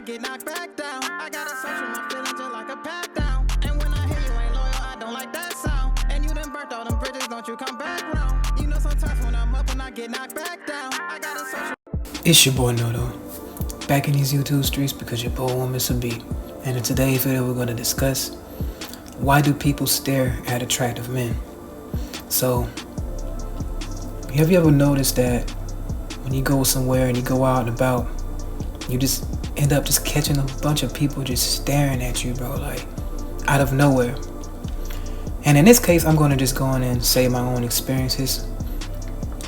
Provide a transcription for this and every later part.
I get knocked back down. I gotta search for my feelings just like a pat down. And when I hear you ain't loyal, I don't like that sound. And you done burnt all them bridges, don't you come back round. You know sometimes when I'm up and I get knocked back down, I gotta search. It's your boy Noto, back in these YouTube streets because your boy won't miss a beat. And in today's video we're going to discuss, why do people stare at attractive men? So, have you ever noticed that when you go somewhere and you go out and about, you just end up just catching a bunch of people just staring at you, bro, like out of nowhere? And in this case, I'm going to just go in and say my own experiences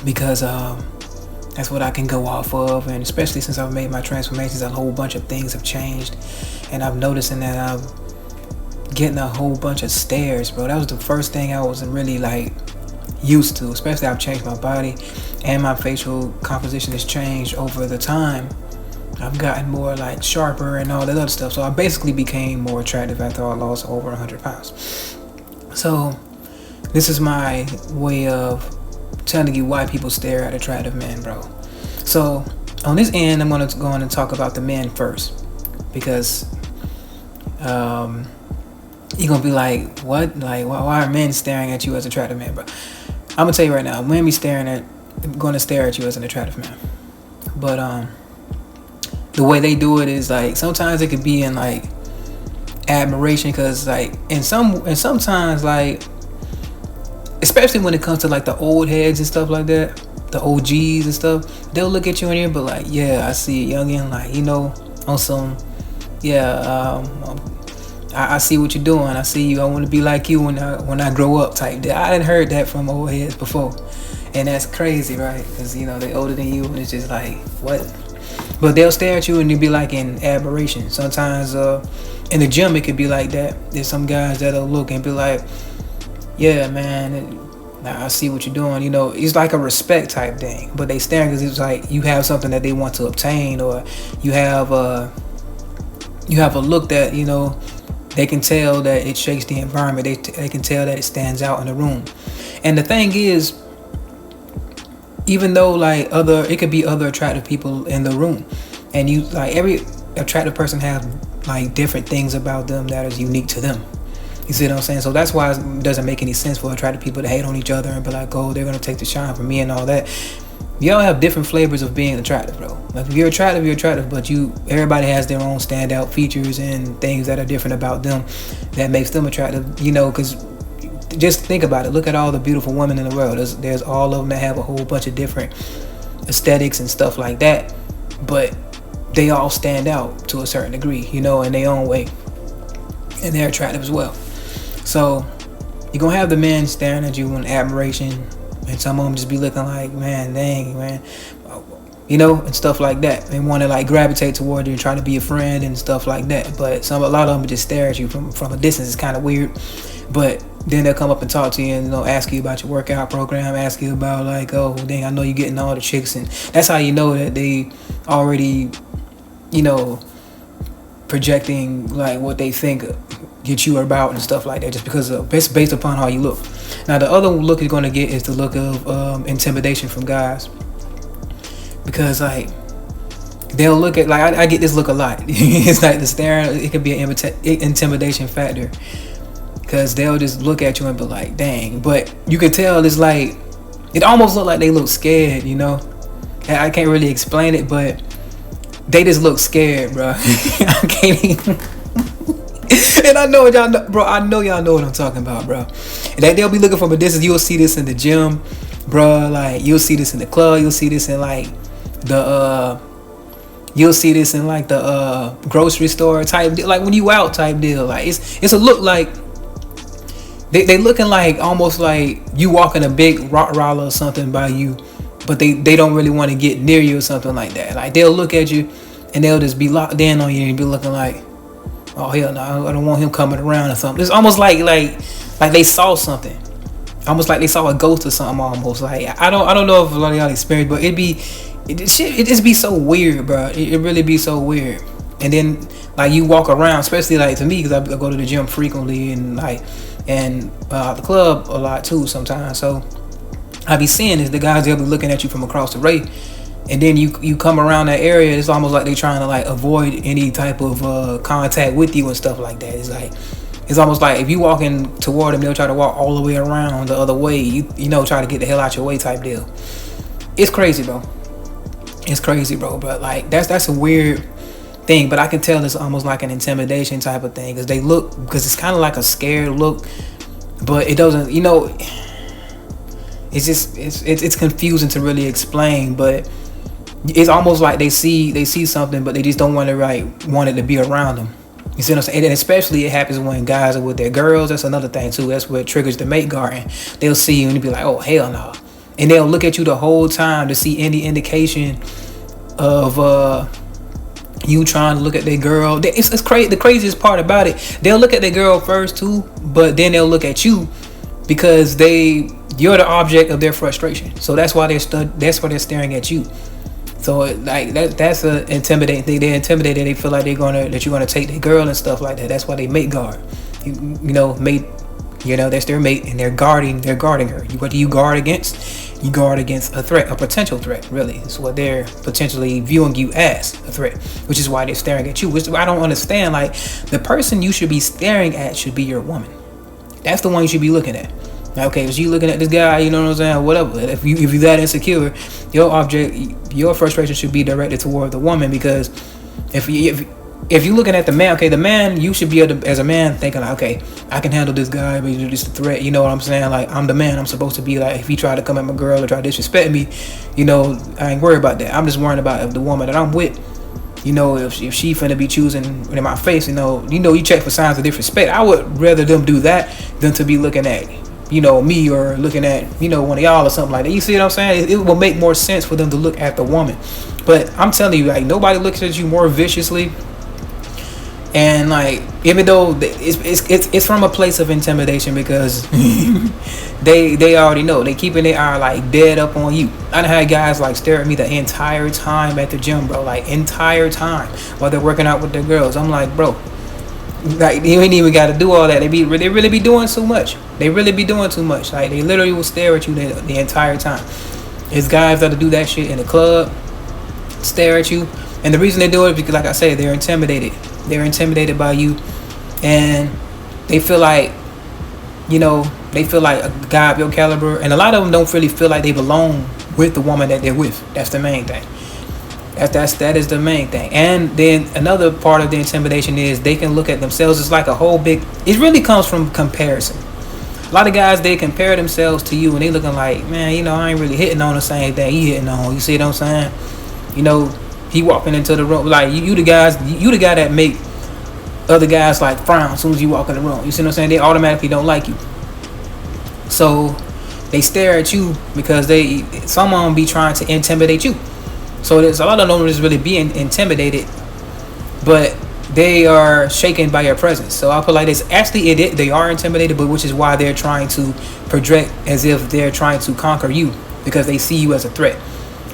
because that's what I can go off of, and especially since I've made my transformations, a whole bunch of things have changed, and I'm noticing that I'm getting a whole bunch of stares, bro. That was the first thing I wasn't really like used to, especially I've changed my body and my facial composition has changed over the time. I've gotten more like sharper and all that other stuff, so I basically became more attractive after I lost over 100 pounds. So this is my way of telling you why people stare at attractive men, bro. So on this end, I'm going to go on and talk about the men first, because you're going to be like, what? Like, why are men staring at you as attractive men, bro? I'm going to tell you right now, men be going to stare at you as an attractive man. But the way they do it is like, sometimes it could be in like admiration, because like, and sometimes like, especially when it comes to like the old heads and stuff like that, the OGs and stuff, they'll look at you in here and be like, yeah, I see a youngin', like, you know, on some, yeah, I see what you're doing. I see you. I want to be like you when I grow up type. I hadn't heard that from old heads before, and that's crazy, right? Because you know they're older than you, and it's just like, what? But they'll stare at you and they'll be like in admiration. Sometimes in the gym it could be like that. There's some guys that'll look and be like, yeah, man, I see what you're doing. You know, it's like a respect type thing. But they staring because it's like you have something that they want to obtain, or you have a look that, you know, they can tell that it shakes the environment. They can tell that it stands out in the room. And the thing is, even though like it could be other attractive people in the room, and you like every attractive person has like different things about them that is unique to them. You see what I'm saying? So that's why it doesn't make any sense for attractive people to hate on each other and be like, oh, they're gonna take the shine from me and all that. Y'all have different flavors of being attractive, bro. Like if you're attractive, but everybody has their own standout features and things that are different about them that makes them attractive, you know, because just think about it. Look at all the beautiful women in the world. There's all of them that have a whole bunch of different aesthetics and stuff like that, but they all stand out to a certain degree, you know, in their own way, and they're attractive as well. So you're gonna have the men staring at you in admiration, and some of them just be looking like, man, dang, man, you know, and stuff like that. They want to like gravitate toward you and try to be a friend and stuff like that. But a lot of them just stare at you from a distance. It's kind of weird. But then they'll come up and talk to you and, you know, ask you about your workout program, ask you about like, oh, dang, I know you're getting all the chicks, and that's how you know that they already, you know, projecting like what they think get you about and stuff like that, just because based upon how you look. Now the other look you're going to get is the look of intimidation from guys, because like they'll look at, like I get this look a lot. It's like the staring, it could be an intimidation factor, because they'll just look at you and be like, dang. But you can tell it's like, it almost look like they look scared, you know. I can't really explain it, but they just look scared, bro. I can't even. And I know y'all know, bro. I know y'all know what I'm talking about, bro. Like they'll be looking from a distance. You'll see this in the gym, bro. Like you'll see this in the club. You'll see this in like the you'll see this in like the grocery store type deal. Like when you out type deal. Like it's a look like they looking like almost like you walking a big rottweiler or something by you, but they don't really want to get near you or something like that. Like they'll look at you and they'll just be locked in on you and be looking like, oh hell no, I don't want him coming around or something. It's almost like they saw something, almost like they saw a ghost or something. Almost like I don't know if a lot of y'all experienced, but it just be so weird, bro. It really be so weird. And then like you walk around, especially like to me, because I go to the gym frequently and the club a lot too sometimes. So I be seeing is the guys, they'll be looking at you from across the way, and then you come around that area, it's almost like they trying to like avoid any type of contact with you and stuff like that. It's almost like if you walking toward them, they'll try to walk all the way around the other way. You know, try to get the hell out your way type deal. It's crazy, bro. It's crazy, bro. But like that's a weird thing. But I can tell it's almost like an intimidation type of thing because it's kind of like a scared look, but it doesn't. You know, it's just it's confusing to really explain. But it's almost like they see something, but they just don't want it to be around them. You see what I'm saying? And especially it happens when guys are with their girls. That's another thing too. That's what triggers the mate guarding. They'll see you and be like, oh hell no. And they'll look at you the whole time to see any indication of you trying to look at their girl. It's crazy. The craziest part about it, they'll look at their girl first too, but then they'll look at you because you're the object of their frustration. So that's why they're staring at you. So like that's a intimidating thing. They're intimidated. They feel like that you're gonna take their girl and stuff like that. That's why they mate guard. You know, mate. You know, that's their mate, and they're guarding her. What do you guard against? You guard against a threat, a potential threat. Really, it's what they're potentially viewing you as a threat, which is why they're staring at you. Which I don't understand. Like the person you should be staring at should be your woman. That's the one you should be looking at. Okay, if you looking at this guy, you know what I'm saying, whatever. If you're that insecure, your frustration should be directed toward the woman, because if you're looking at the man, okay, the man, you should be able to, as a man, thinking like, okay, I can handle this guy, but he's just a threat. You know what I'm saying? Like I'm the man. I'm supposed to be like, if he try to come at my girl or try to disrespect me, you know, I ain't worried about that. I'm just worrying about if the woman that I'm with, you know, if she finna be choosing in my face, you know, you check for signs of disrespect. I would rather them do that than to be looking at, you know, me or looking at, you know, one of y'all or something like that. You see what I'm saying? It will make more sense for them to look at the woman. But I'm telling you, like, nobody looks at you more viciously. And like, even though it's from a place of intimidation, because they already know, they keeping their eye like dead up on you. I done had guys like stare at me the entire time at the gym, bro, like entire time while they're working out with their girls. I'm like, bro, like you ain't even got to do all that. They really be doing too much. They really be doing too much. Like they literally will stare at you the entire time. It's guys that'll do that shit in the club, stare at you, and the reason they do it is because, like I said, they're intimidated. They're intimidated by you, and they feel like, you know, they feel like a guy of your caliber, and a lot of them don't really feel like they belong with the woman that they're with. That's the main thing. That is the main thing. And then another part of the intimidation is they can look at themselves as like a whole big. It really comes from comparison. A lot of guys, they compare themselves to you, and they looking like, man, you know, I ain't really hitting on the same thing he hitting on. You see what I'm saying? You know, he walking into the room like you the guy that make other guys like frown as soon as you walk in the room. You see what I'm saying? They automatically don't like you. So they stare at you because some of them be trying to intimidate you. So there's a lot of them just really being intimidated, but they are shaken by your presence. So I put like this. Actually, they are intimidated, but which is why they're trying to project as if they're trying to conquer you, because they see you as a threat.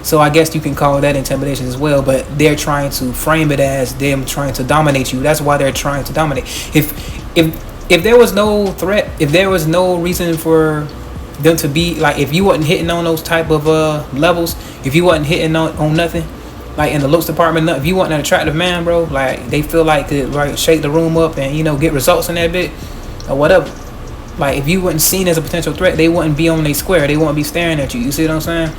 So I guess you can call that intimidation as well, but they're trying to frame it as them trying to dominate you. That's why they're trying to dominate. If there was no threat, if there was no reason for them to be like, if you wasn't hitting on those type of levels, if you wasn't hitting on nothing, like in the looks department, if you wasn't an attractive man, bro, like they feel like could like shake the room up and, you know, get results in that bit or whatever. Like if you wasn't seen as a potential threat, they wouldn't be on their square. They wouldn't be staring at you. You see what I'm saying?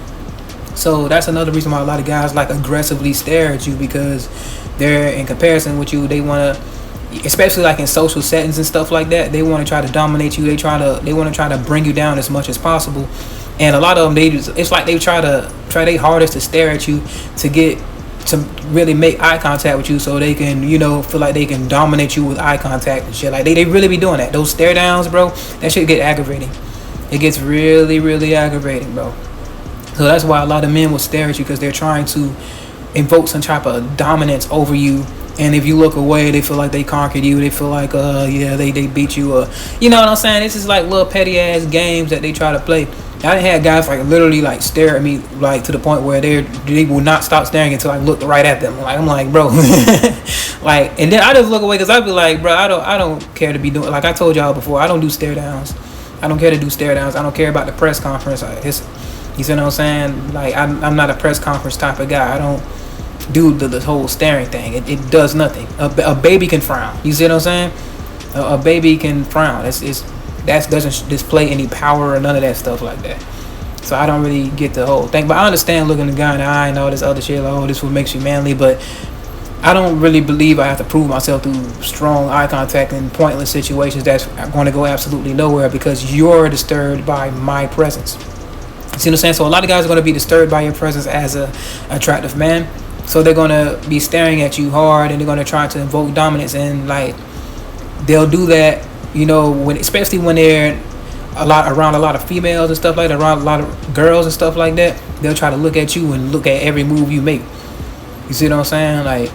So that's another reason why a lot of guys like aggressively stare at you, because they're in comparison with you. They want to, especially like in social settings and stuff like that, they want to try to dominate you. They want to try to bring you down as much as possible. And a lot of them, it's like they try their hardest to stare at you to really make eye contact with you, so they can, you know, feel like they can dominate you with eye contact and shit. Like they really be doing that. Those stare downs, bro, that shit get aggravating. It gets really, really aggravating, bro. So that's why a lot of men will stare at you, because they're trying to invoke some type of dominance over you. And if you look away, they feel like they conquered you. They feel like, yeah, they beat you. You know what I'm saying? This is like little petty ass games that they try to play. I done had guys like literally like stare at me like to the point where they will not stop staring until I look right at them. Like I'm like, bro, like, and then I just look away because I be like, bro, I don't care to be doing, like I told y'all before, I don't do stare downs. I don't care to do stare downs. I don't care about the press conference. You see what I'm saying? Like I'm not a press conference type of guy. I don't do the whole staring thing. It does nothing. A baby can frown. You see what I'm saying? A baby can frown. That doesn't display any power or none of that stuff like that. So I don't really get the whole thing. But I understand looking the guy in the eye and all this other shit. Like, oh, this what makes you manly. But I don't really believe I have to prove myself through strong eye contact in pointless situations that's going to go absolutely nowhere because you're disturbed by my presence. You see what I'm saying? So a lot of guys are going to be disturbed by your presence as a attractive man. So they're going to be staring at you hard and they're going to try to invoke dominance. And like they'll do that, you know, especially when they're around a lot of females and stuff like that, around a lot of girls and stuff like that. They'll try to look at you and look at every move you make. You see what I'm saying? Like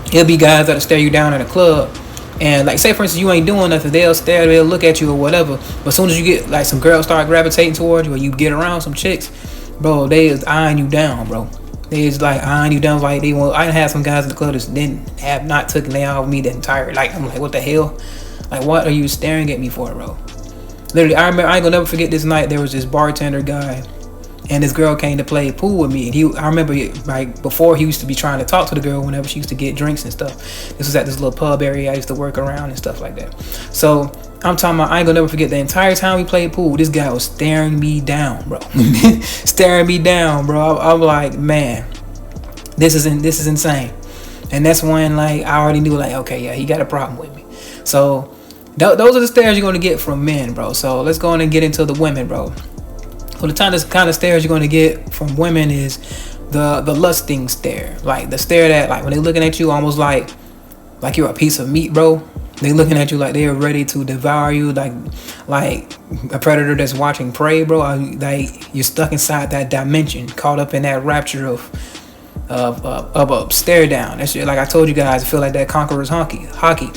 it'll be guys that'll stare you down in a club, and like say for instance you ain't doing nothing, they'll look at you or whatever. But as soon as you get like some girls start gravitating towards you or you get around some chicks, bro, they is eyeing you down, bro. They is like eyeing you down like they want. I had some guys in the club that have not taken their eye off me the entire. Like I'm like, what the hell? Like what are you staring at me for, bro? Literally, I remember I ain't gonna never forget this night. There was this bartender guy, and this girl came to play pool with me. And I remember like before he used to be trying to talk to the girl whenever she used to get drinks and stuff. This was at this little pub area I used to work around and stuff like that. So I'm talking about I ain't gonna never forget the entire time we played pool. This guy was staring me down, bro. Staring me down, bro. I'm like, man, this is insane. And that's when like I already knew like, okay, yeah, he got a problem with me. So those are the stares you're gonna get from men, bro. So let's go on and get into the women, bro. So the kind of stares you're going to get from women is the lusting stare. Like the stare that like when they're looking at you almost like you're a piece of meat, bro. They looking at you like they're ready to devour you, like a predator that's watching prey, bro. Like you're stuck inside that dimension, caught up in that rapture of a stare down. That's like I told you guys, I feel like that Conqueror's hockey.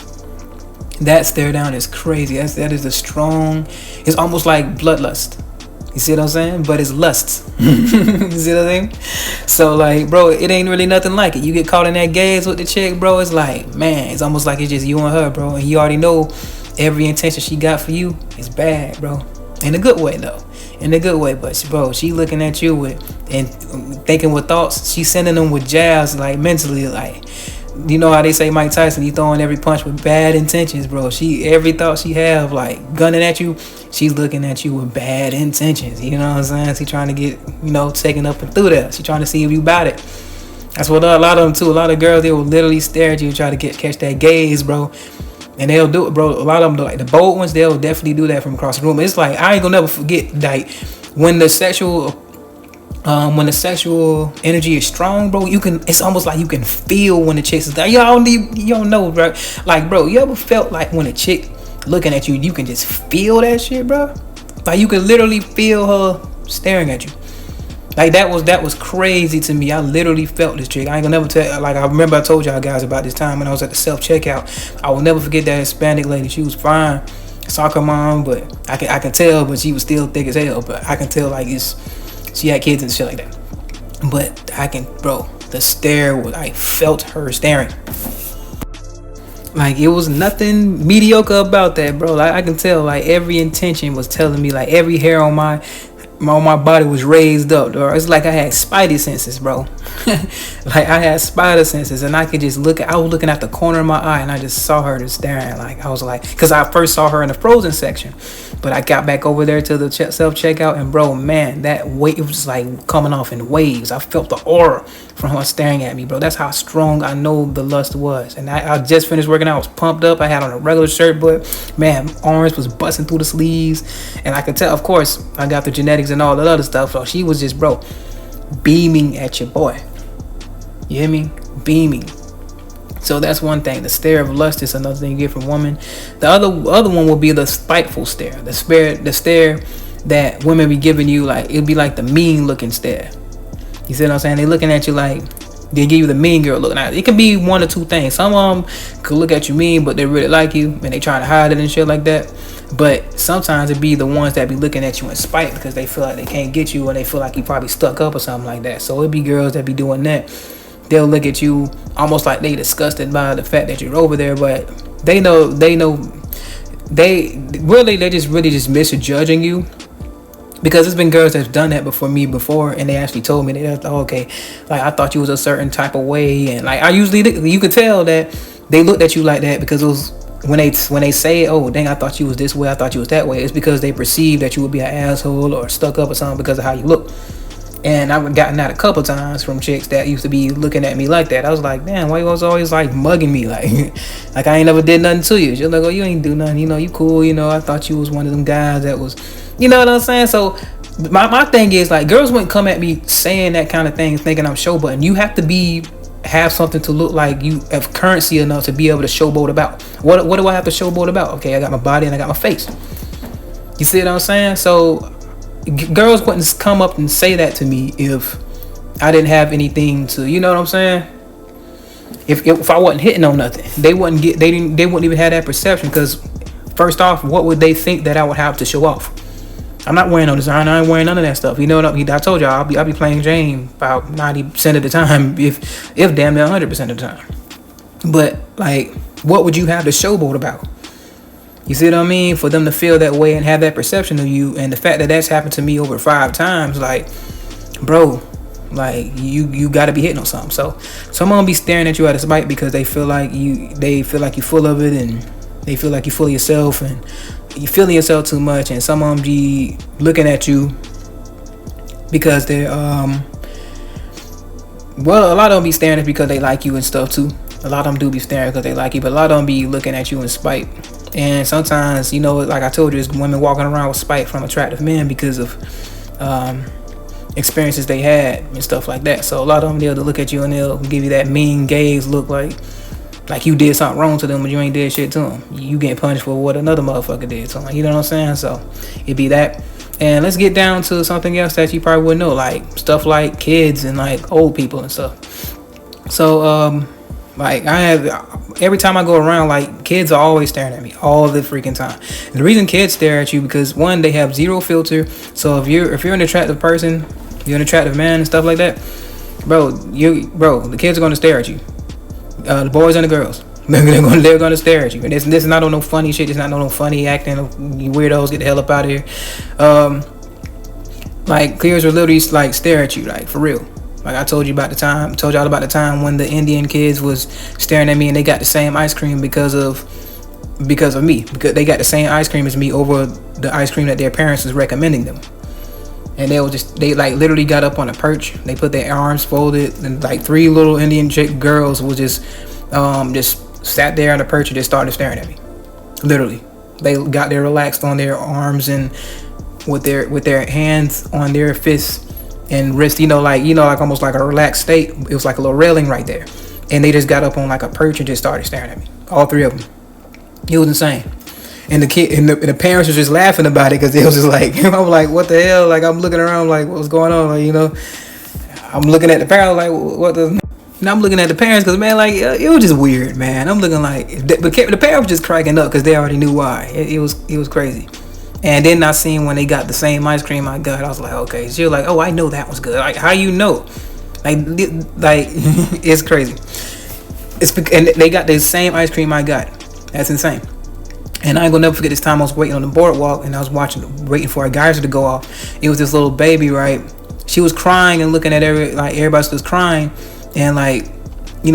That stare down is crazy. That is a strong. It's almost like bloodlust. You see what I'm saying? But it's lust. You see what I'm saying? So like, bro, it ain't really nothing like it. You get caught in that gaze with the chick, bro. It's like, man, it's almost like it's just you and her, bro. And you already know every intention she got for you is bad, bro. In a good way, though. In a good way. But, bro, she looking at you and thinking with thoughts. She sending them with jabs, like mentally, like. You know how they say Mike Tyson, he throwing every punch with bad intentions, bro. Every thought she have, like, gunning at you, she's looking at you with bad intentions. You know what I'm saying? She trying to get, taken up and through there. She trying to see if you about it. That's what a lot of them, too. A lot of girls, they will literally stare at you and try to catch that gaze, bro. And they'll do it, bro. A lot of them, like, the bold ones, they'll definitely do that from across the room. It's like, I ain't gonna never forget, like, when the sexual energy is strong, bro, it's almost like you can feel when the chick is like, you don't know, bro. Like, bro, you ever felt like when a chick looking at you, you can just feel that shit, bro? Like you can literally feel her staring at you. Like that was crazy to me. I literally felt this chick. I ain't gonna never tell. Like I remember I told y'all guys about this time when I was at the self checkout. I will never forget that Hispanic lady. She was fine, soccer mom, but I can tell, but she was still thick as hell. But I can tell like she had kids and shit like that. But the stare, I felt her staring. Like, it was nothing mediocre about that, bro. Like, I can tell, like, every intention was telling me, like, every hair on my body was raised up, bro. It's like I had spidey senses, bro. Like, I had spider senses, and I could just I was looking at the corner of my eye, and I just saw her just staring. Like, I was like, because I first saw her in the frozen section, but I got back over there to the self-checkout, and bro, man, that weight, it was just like coming off in waves. I felt the aura from her staring at me, bro. That's how strong I know the lust was. And I just finished working out. I was pumped up. I had on a regular shirt, but man, arms was busting through the sleeves, and I could tell, of course, I got the genetics and all that other stuff, so she was just, bro, beaming at your boy. You hear me? Beaming. So that's one thing. The stare of lust is another thing you get from women. The other one will be the spiteful stare. The stare that women be giving you, like, it'd be like the mean looking stare. You see what I'm saying? They looking at you like they give you the mean girl look. Now it can be one or two things. Some of them could look at you mean, but they really like you and they trying to hide it and shit like that. But sometimes it be the ones that be looking at you in spite because they feel like they can't get you and they feel like you probably stuck up or something like that. So it be girls that be doing that. They'll look at you almost like they disgusted by the fact that you're over there, but they just misjudging you Because it's been girls that's done that before me before, and they actually told me that, oh, okay, like I thought you was a certain type of way, and like I usually, you could tell that they looked at you like that because it was when they say, oh dang, I thought you was this way, I thought you was that way. It's because they perceive that you would be an asshole or stuck up or something because of how you look. And I've gotten that a couple times from chicks that used to be looking at me like that. I was like, damn, why you was always like mugging me, like I ain't never did nothing to you. She's like, oh, you ain't do nothing, you cool, I thought you was one of them guys that was, you know what I'm saying? So my thing is, like, girls wouldn't come at me saying that kind of thing thinking I'm showboating. You have to have something to look like you have currency enough to be able to showboat about. What do I have to showboat about? Okay, I got my body and I got my face. You see what I'm saying? So girls wouldn't come up and say that to me if I didn't have anything to, you know what I'm saying? If I wasn't hitting on nothing, they wouldn't even have that perception. Because first off, what would they think that I would have to show off? I'm not wearing no designer. I ain't wearing none of that stuff. You know what I told y'all, I'll be playing Jane about 90% of the time, if damn near 100% of the time. But like, what would you have to showboat about? You see what I mean? For them to feel that way and have that perception of you, and the fact that that's happened to me over 5 times, like, bro, like you got to be hitting on something. So someone be staring at you out of spite because they feel like you full of it, and they feel like you full of yourself, and you feeling yourself too much. And some of them be looking at you because they're well, a lot of them be staring at you because they like you and stuff too. A lot of them do be staring because they like you, but a lot of them be looking at you in spite. And sometimes, like I told you, it's women walking around with spite from attractive men because of experiences they had and stuff like that. So a lot of them, they'll look at you and they'll give you that mean gaze look, like you did something wrong to them, but you ain't did shit to them. You getting punished for what another motherfucker did to them. You know what I'm saying? So it'd be that. And let's get down to something else that you probably wouldn't know, like stuff like kids and like old people and stuff. So like I have, every time I go around, like kids are always staring at me all the freaking time. And the reason kids stare at you because, one, they have zero filter. So if you're an attractive person, you're an attractive man and stuff like that, bro, the kids are gonna stare at you. The boys and the girls, they're gonna stare at you. And this is not on no funny shit. It's not on no funny acting. You weirdos, get the hell up out of here. Like kids will literally like stare at you, like for real. Like I told y'all about the time when the Indian kids was staring at me and they got the same ice cream because of me, because they got the same ice cream as me over the ice cream that their parents was recommending them. And they like literally got up on a perch. They put their arms folded, and like 3 little Indian girls was just sat there on the perch and just started staring at me. Literally, they got there relaxed on their arms and with their hands on their fists and wrist, like almost like a relaxed state. It was like a little railing right there, and they just got up on like a perch and just started staring at me. All 3 of them. It was insane. And the kid and the parents were just laughing about it because they was just like, I'm like, what the hell? Like I'm looking around like, what's going on? Like, I'm looking at the parents like, what the? And I'm looking at the parents because, man, like it was just weird, man. I'm looking like the parents were just cracking up because they already knew why. It was crazy. And then I seen when they got the same ice cream I got, I was like, okay. She was like, oh, I know that was good. Like, how you know? Like it's crazy. And they got the same ice cream I got. That's insane. And I ain't gonna never forget this time I was waiting on the boardwalk and I was waiting for a geyser to go off. It was this little baby, right? She was crying and looking at everybody was crying and like,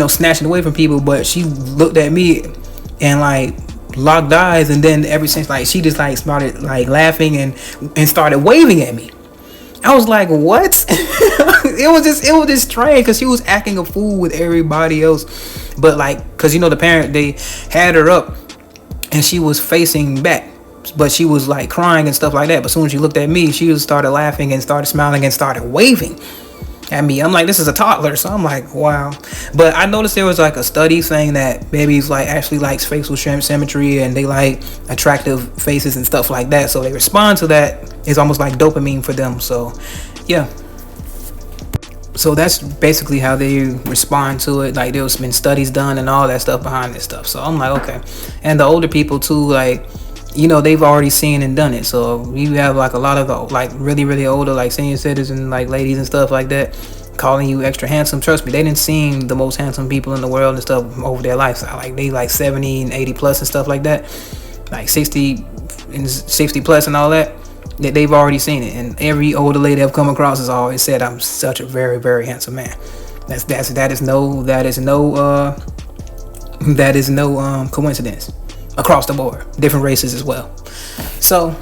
snatching away from people, but she looked at me and like locked eyes, and then ever since like she just like started like laughing and started waving at me. I was like, what? it was just strange because she was acting a fool with everybody else, but like, because the parent, they had her up and she was facing back, but she was like crying and stuff like that. But as soon as she looked at me, she just started laughing and started smiling and started waving at me. I'm like, this is a toddler, so I'm like, wow. But I noticed there was like a study saying that babies like actually likes facial symmetry and they like attractive faces and stuff like that, so they respond to that. It's almost like dopamine for them. So yeah, so that's basically how they respond to it. Like there's been studies done and all that stuff behind this stuff. So I'm like, okay. And the older people too, like they've already seen and done it. So you have like a lot of like really, really older like senior citizens, like ladies and stuff like that, calling you extra handsome. Trust me, they didn't see the most handsome people in the world and stuff over their lifestyle. Like they like 70 and 80 plus and stuff like that, like 60 and 60 plus and all that. They've already seen it, and every older lady I've come across has always said I'm such a very, very handsome man. That is no coincidence across the board, different races as well. So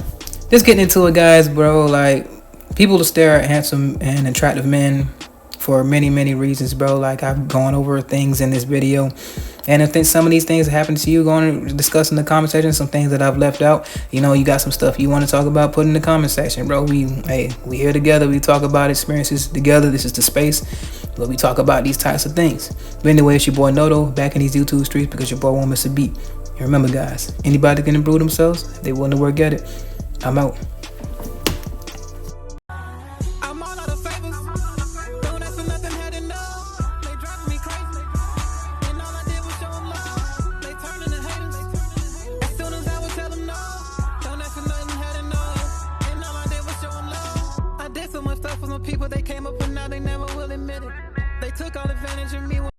just getting into it, guys, bro. Like, people stare at handsome and attractive men for many, many reasons, bro. Like, I've gone over things in this video, and if some of these things happen to you, going to discuss in the comment section. Some things that I've left out, you got some stuff you want to talk about, put in the comment section, bro. We here together. We talk about experiences together. This is the space where we talk about these types of things. But anyway, it's your boy Noto back in these YouTube streets because your boy won't miss a beat. And remember, guys, anybody can improve themselves if they willing to work at it. I'm out. I'm all out of favors. Don't ask for nothing, had enough. They driving me crazy. And all I did was show them love. They turning to haters. As soon as I would tell them no, don't ask for nothing, had enough. And all I did was show them love. I did so much stuff for some people they came up and now they never will admit it. They took all advantage of me.